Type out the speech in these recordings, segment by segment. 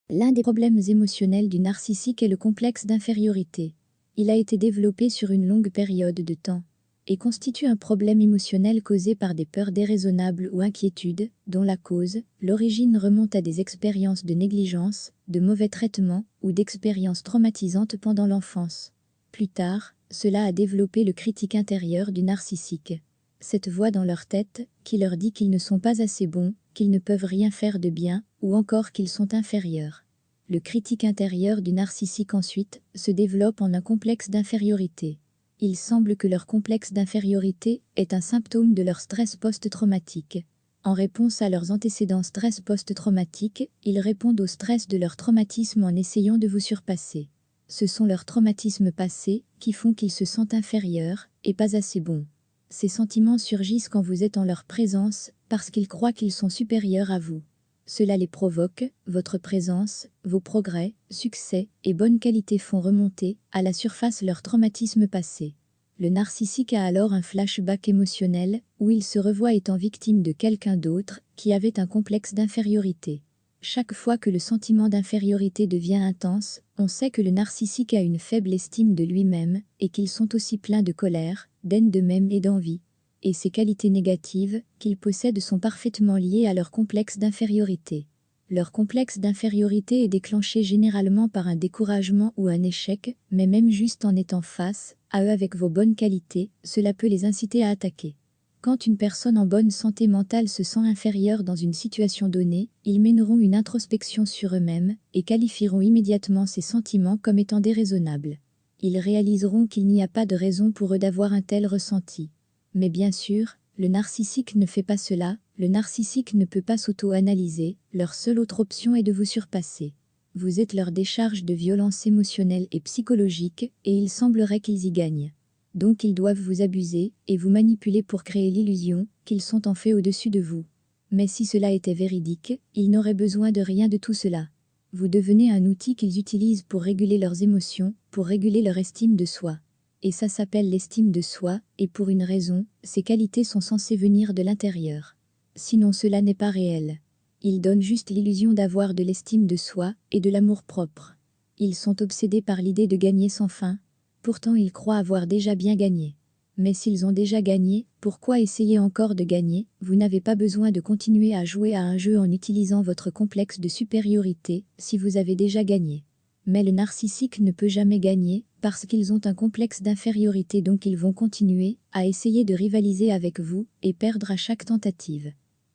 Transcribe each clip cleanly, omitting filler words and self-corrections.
L'un des problèmes émotionnels du narcissique est le complexe d'infériorité. Il a été développé sur une longue période de temps et constitue un problème émotionnel causé par des peurs déraisonnables ou inquiétudes, dont la cause, l'origine remonte à des expériences de négligence, de mauvais traitements ou d'expériences traumatisantes pendant l'enfance. Plus tard, cela a développé le critique intérieur du narcissique. Cette voix dans leur tête, qui leur dit qu'ils ne sont pas assez bons, qu'ils ne peuvent rien faire de bien, ou encore qu'ils sont inférieurs. Le critique intérieur du narcissique ensuite se développe en un complexe d'infériorité. Il semble que leur complexe d'infériorité est un symptôme de leur stress post-traumatique. En réponse à leurs antécédents stress post-traumatiques, ils répondent au stress de leur traumatisme en essayant de vous surpasser. Ce sont leurs traumatismes passés qui font qu'ils se sentent inférieurs et pas assez bons. Ces sentiments surgissent quand vous êtes en leur présence parce qu'ils croient qu'ils sont supérieurs à vous. Cela les provoque, votre présence, vos progrès, succès et bonnes qualités font remonter à la surface leur traumatisme passé. Le narcissique a alors un flashback émotionnel où il se revoit étant victime de quelqu'un d'autre qui avait un complexe d'infériorité. Chaque fois que le sentiment d'infériorité devient intense, on sait que le narcissique a une faible estime de lui-même et qu'ils sont aussi pleins de colère, d'haine d'eux-mêmes et d'envie. Et ces qualités négatives qu'ils possèdent sont parfaitement liées à leur complexe d'infériorité. Leur complexe d'infériorité est déclenché généralement par un découragement ou un échec, mais même juste en étant face à eux avec vos bonnes qualités, cela peut les inciter à attaquer. Quand une personne en bonne santé mentale se sent inférieure dans une situation donnée, ils mèneront une introspection sur eux-mêmes et qualifieront immédiatement ces sentiments comme étant déraisonnables. Ils réaliseront qu'il n'y a pas de raison pour eux d'avoir un tel ressenti. Mais bien sûr, le narcissique ne fait pas cela, le narcissique ne peut pas s'auto-analyser, leur seule autre option est de vous surpasser. Vous êtes leur décharge de violence émotionnelle et psychologique, et il semblerait qu'ils y gagnent. Donc ils doivent vous abuser et vous manipuler pour créer l'illusion qu'ils sont en fait au-dessus de vous. Mais si cela était véridique, ils n'auraient besoin de rien de tout cela. Vous devenez un outil qu'ils utilisent pour réguler leurs émotions, pour réguler leur estime de soi. Et ça s'appelle l'estime de soi, et pour une raison, ces qualités sont censées venir de l'intérieur. Sinon cela n'est pas réel. Ils donnent juste l'illusion d'avoir de l'estime de soi et de l'amour-propre. Ils sont obsédés par l'idée de gagner sans fin. Pourtant ils croient avoir déjà bien gagné. Mais s'ils ont déjà gagné, pourquoi essayer encore de gagner? Vous n'avez pas besoin de continuer à jouer à un jeu en utilisant votre complexe de supériorité si vous avez déjà gagné. Mais le narcissique ne peut jamais gagner, parce qu'ils ont un complexe d'infériorité, donc ils vont continuer à essayer de rivaliser avec vous et perdre à chaque tentative.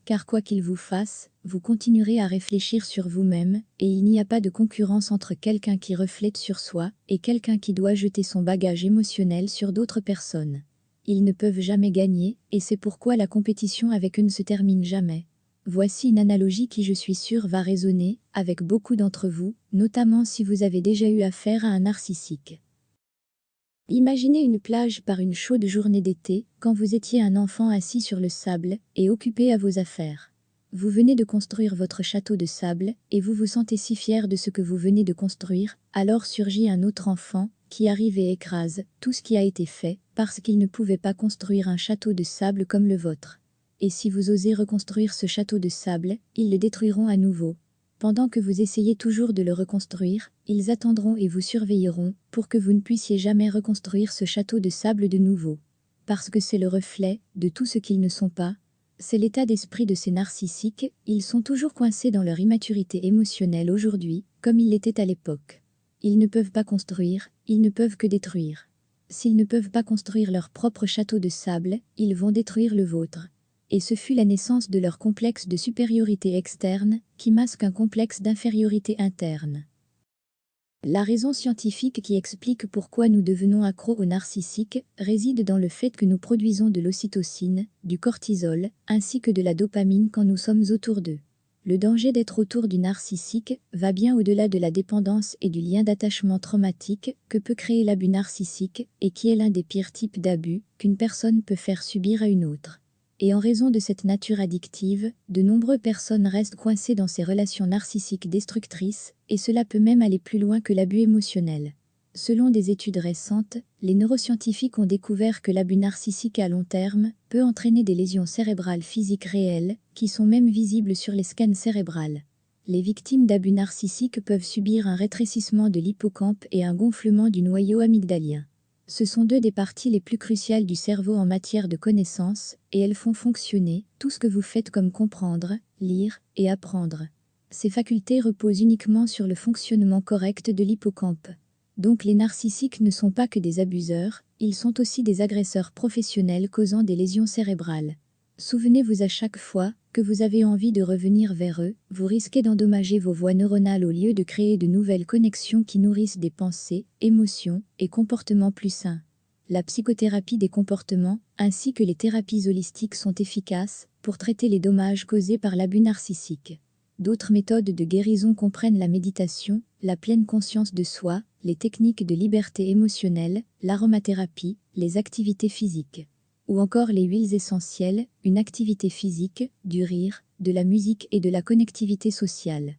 Car quoi qu'ils vous fassent, vous continuerez à réfléchir sur vous-même, et il n'y a pas de concurrence entre quelqu'un qui reflète sur soi et quelqu'un qui doit jeter son bagage émotionnel sur d'autres personnes. Ils ne peuvent jamais gagner, et c'est pourquoi la compétition avec eux ne se termine jamais. Voici une analogie qui, je suis sûre, va résonner avec beaucoup d'entre vous, notamment si vous avez déjà eu affaire à un narcissique. Imaginez une plage par une chaude journée d'été, quand vous étiez un enfant assis sur le sable et occupé à vos affaires. Vous venez de construire votre château de sable et vous vous sentez si fier de ce que vous venez de construire, alors surgit un autre enfant qui arrive et écrase tout ce qui a été fait parce qu'il ne pouvait pas construire un château de sable comme le vôtre. Et si vous osez reconstruire ce château de sable, ils le détruiront à nouveau. Pendant que vous essayez toujours de le reconstruire, ils attendront et vous surveilleront pour que vous ne puissiez jamais reconstruire ce château de sable de nouveau. Parce que c'est le reflet de tout ce qu'ils ne sont pas. C'est l'état d'esprit de ces narcissiques, ils sont toujours coincés dans leur immaturité émotionnelle aujourd'hui, comme ils l'étaient à l'époque. Ils ne peuvent pas construire, ils ne peuvent que détruire. S'ils ne peuvent pas construire leur propre château de sable, ils vont détruire le vôtre. Et ce fut la naissance de leur complexe de supériorité externe, qui masque un complexe d'infériorité interne. La raison scientifique qui explique pourquoi nous devenons accros au narcissique réside dans le fait que nous produisons de l'ocytocine, du cortisol, ainsi que de la dopamine quand nous sommes autour d'eux. Le danger d'être autour du narcissique va bien au-delà de la dépendance et du lien d'attachement traumatique que peut créer l'abus narcissique et qui est l'un des pires types d'abus qu'une personne peut faire subir à une autre. Et en raison de cette nature addictive, de nombreuses personnes restent coincées dans ces relations narcissiques destructrices, et cela peut même aller plus loin que l'abus émotionnel. Selon des études récentes, les neuroscientifiques ont découvert que l'abus narcissique à long terme peut entraîner des lésions cérébrales physiques réelles, qui sont même visibles sur les scans cérébrales. Les victimes d'abus narcissiques peuvent subir un rétrécissement de l'hippocampe et un gonflement du noyau amygdalien. Ce sont deux des parties les plus cruciales du cerveau en matière de connaissance, et elles font fonctionner tout ce que vous faites comme comprendre, lire et apprendre. Ces facultés reposent uniquement sur le fonctionnement correct de l'hippocampe. Donc les narcissiques ne sont pas que des abuseurs, ils sont aussi des agresseurs professionnels causant des lésions cérébrales. Souvenez-vous à chaque fois que vous avez envie de revenir vers eux, vous risquez d'endommager vos voies neuronales au lieu de créer de nouvelles connexions qui nourrissent des pensées, émotions et comportements plus sains. La psychothérapie des comportements, ainsi que les thérapies holistiques sont efficaces pour traiter les dommages causés par l'abus narcissique. D'autres méthodes de guérison comprennent la méditation, la pleine conscience de soi, les techniques de liberté émotionnelle, l'aromathérapie, les activités physiques. Ou encore les huiles essentielles, une activité physique, du rire, de la musique et de la connectivité sociale.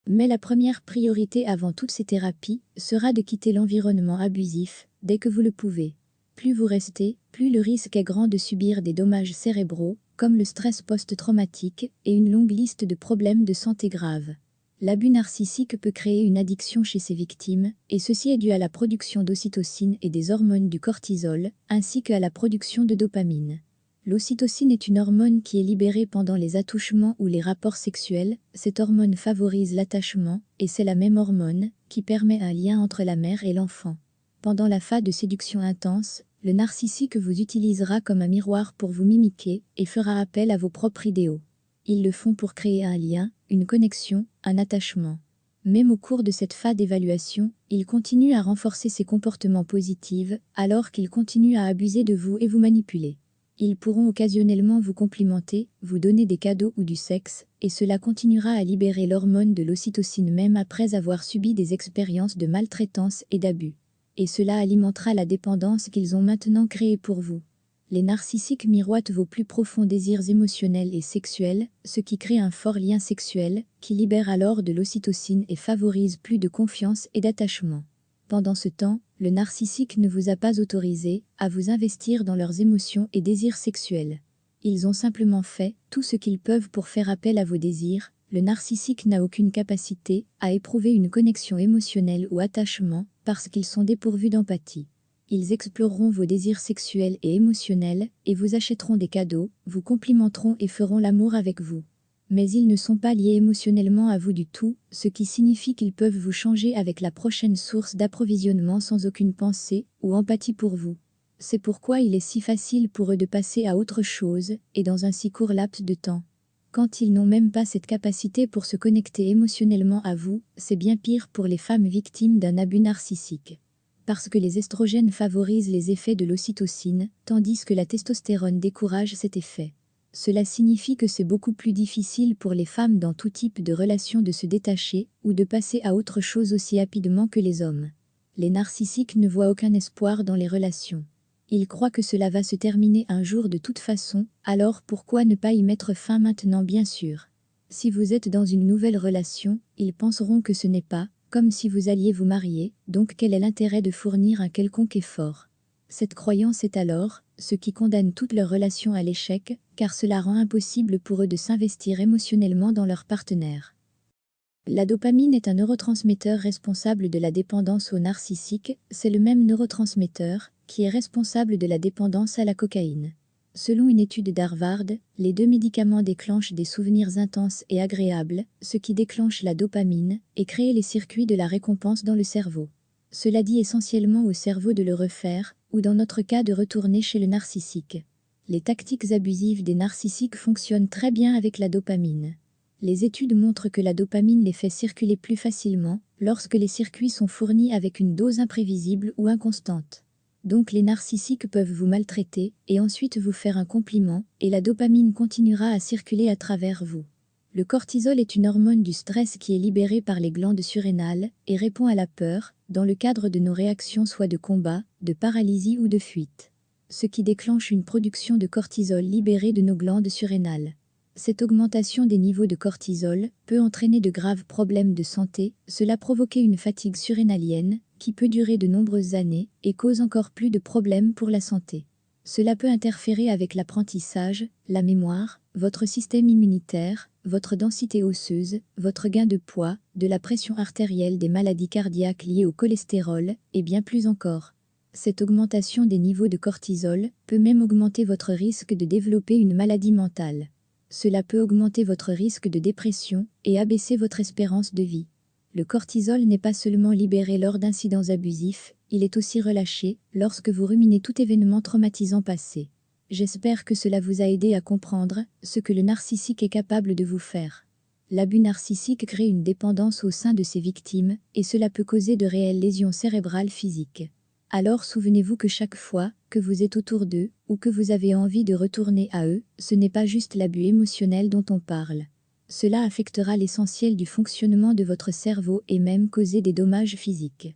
Mais la première priorité avant toutes ces thérapies sera de quitter l'environnement abusif, dès que vous le pouvez. Plus vous restez, plus le risque est grand de subir des dommages cérébraux, comme le stress post-traumatique et une longue liste de problèmes de santé graves. L'abus narcissique peut créer une addiction chez ses victimes, et ceci est dû à la production d'ocytocine et des hormones du cortisol, ainsi qu'à la production de dopamine. L'ocytocine est une hormone qui est libérée pendant les attouchements ou les rapports sexuels. Cette hormone favorise l'attachement, et c'est la même hormone qui permet un lien entre la mère et l'enfant. Pendant la phase de séduction intense, le narcissique vous utilisera comme un miroir pour vous mimiquer et fera appel à vos propres idéaux. Ils le font pour créer un lien, une connexion, un attachement. Même au cours de cette phase d'évaluation, il continue à renforcer ses comportements positifs, alors qu'il continue à abuser de vous et vous manipuler. Ils pourront occasionnellement vous complimenter, vous donner des cadeaux ou du sexe, et cela continuera à libérer l'hormone de l'ocytocine même après avoir subi des expériences de maltraitance et d'abus. Et cela alimentera la dépendance qu'ils ont maintenant créée pour vous. Les narcissiques miroitent vos plus profonds désirs émotionnels et sexuels, ce qui crée un fort lien sexuel, qui libère alors de l'ocytocine et favorise plus de confiance et d'attachement. Pendant ce temps, le narcissique ne vous a pas autorisé à vous investir dans leurs émotions et désirs sexuels. Ils ont simplement fait tout ce qu'ils peuvent pour faire appel à vos désirs. Le narcissique n'a aucune capacité à éprouver une connexion émotionnelle ou attachement parce qu'ils sont dépourvus d'empathie. Ils exploreront vos désirs sexuels et émotionnels et vous achèteront des cadeaux, vous complimenteront et feront l'amour avec vous. Mais ils ne sont pas liés émotionnellement à vous du tout, ce qui signifie qu'ils peuvent vous changer avec la prochaine source d'approvisionnement sans aucune pensée ou empathie pour vous. C'est pourquoi il est si facile pour eux de passer à autre chose, et dans un si court laps de temps. Quand ils n'ont même pas cette capacité pour se connecter émotionnellement à vous, c'est bien pire pour les femmes victimes d'un abus narcissique. Parce que les estrogènes favorisent les effets de l'ocytocine, tandis que la testostérone décourage cet effet. Cela signifie que c'est beaucoup plus difficile pour les femmes dans tout type de relation de se détacher ou de passer à autre chose aussi rapidement que les hommes. Les narcissiques ne voient aucun espoir dans les relations. Ils croient que cela va se terminer un jour de toute façon, alors pourquoi ne pas y mettre fin maintenant bien sûr. Si vous êtes dans une nouvelle relation, ils penseront que ce n'est pas comme si vous alliez vous marier, donc quel est l'intérêt de fournir un quelconque effort? Cette croyance est alors ce qui condamne toute leur relation à l'échec, car cela rend impossible pour eux de s'investir émotionnellement dans leur partenaire. La dopamine est un neurotransmetteur responsable de la dépendance au narcissique, c'est le même neurotransmetteur qui est responsable de la dépendance à la cocaïne. Selon une étude d'Harvard, les deux médicaments déclenchent des souvenirs intenses et agréables, ce qui déclenche la dopamine et crée les circuits de la récompense dans le cerveau. Cela dit essentiellement au cerveau de le refaire, ou dans notre cas de retourner chez le narcissique. Les tactiques abusives des narcissiques fonctionnent très bien avec la dopamine. Les études montrent que la dopamine les fait circuler plus facilement lorsque les circuits sont fournis avec une dose imprévisible ou inconstante. Donc les narcissiques peuvent vous maltraiter et ensuite vous faire un compliment, et la dopamine continuera à circuler à travers vous. Le cortisol est une hormone du stress qui est libérée par les glandes surrénales et répond à la peur, dans le cadre de nos réactions soit de combat, de paralysie ou de fuite. Ce qui déclenche une production de cortisol libérée de nos glandes surrénales. Cette augmentation des niveaux de cortisol peut entraîner de graves problèmes de santé, cela provoquer une fatigue surrénalienne, qui peut durer de nombreuses années et cause encore plus de problèmes pour la santé. Cela peut interférer avec l'apprentissage, la mémoire, votre système immunitaire, votre densité osseuse, votre gain de poids, de la pression artérielle, des maladies cardiaques liées au cholestérol, et bien plus encore. Cette augmentation des niveaux de cortisol peut même augmenter votre risque de développer une maladie mentale. Cela peut augmenter votre risque de dépression et abaisser votre espérance de vie. Le cortisol n'est pas seulement libéré lors d'incidents abusifs, il est aussi relâché lorsque vous ruminez tout événement traumatisant passé. J'espère que cela vous a aidé à comprendre ce que le narcissique est capable de vous faire. L'abus narcissique crée une dépendance au sein de ses victimes et cela peut causer de réelles lésions cérébrales physiques. Alors souvenez-vous que chaque fois que vous êtes autour d'eux ou que vous avez envie de retourner à eux, ce n'est pas juste l'abus émotionnel dont on parle. Cela affectera l'essentiel du fonctionnement de votre cerveau et même causer des dommages physiques.